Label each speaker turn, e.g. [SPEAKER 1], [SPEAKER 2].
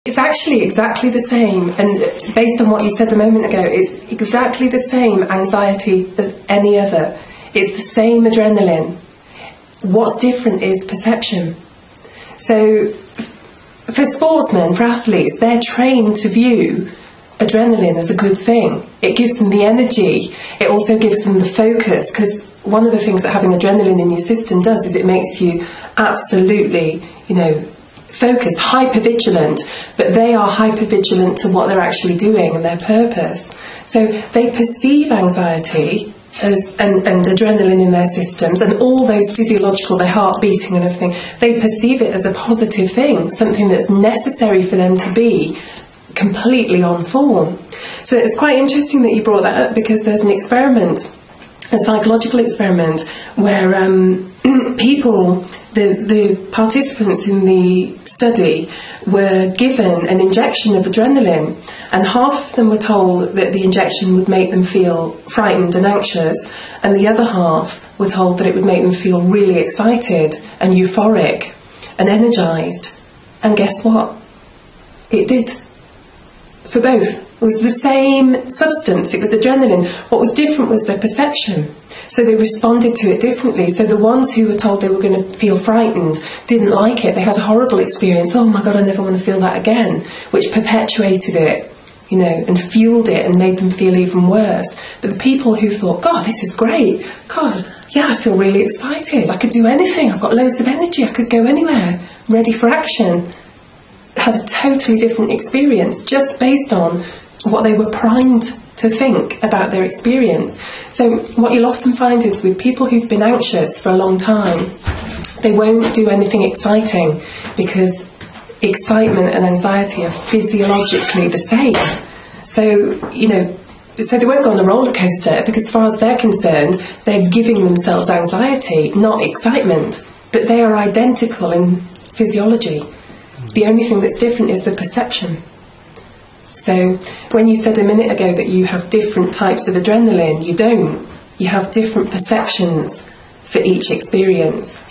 [SPEAKER 1] It's actually exactly the same, and based on what you said a moment ago, it's exactly the same anxiety as any other. It's the same adrenaline. What's different is perception. So for sportsmen, for athletes, they're trained to view adrenaline as a good thing. It gives them the energy. It also gives them the focus, because one of the things that having adrenaline in your system does is it makes you absolutely, focused, hyper-vigilant, but they are hyper-vigilant to what they're actually doing and their purpose. So they perceive anxiety and adrenaline in their systems and all those physiological, their heart beating and everything, they perceive it as a positive thing, something that's necessary for them to be completely on form. So it's quite interesting that you brought that up, because there's an experiment, a psychological experiment, where people, the participants in the study were given an injection of adrenaline, and half of them were told that the injection would make them feel frightened and anxious, and the other half were told that it would make them feel really excited and euphoric and energised. And guess what? It did. For both. It was the same substance, it was adrenaline. What was different was their perception. So they responded to it differently. So the ones who were told they were going to feel frightened didn't like it. They had a horrible experience. Oh my God, I never want to feel that again, which perpetuated it, and fueled it and made them feel even worse. But the people who thought, God, this is great. God, yeah, I feel really excited. I could do anything. I've got loads of energy. I could go anywhere. Ready for action. Had a totally different experience just based on what they were primed to think about their experience. So what you'll often find is with people who've been anxious for a long time, they won't do anything exciting, because excitement and anxiety are physiologically the same. So, so they won't go on a roller coaster, because as far as they're concerned, they're giving themselves anxiety, not excitement. But they are identical in physiology. The only thing that's different is the perception. So when you said a minute ago that you have different types of adrenaline, you don't. You have different perceptions for each experience.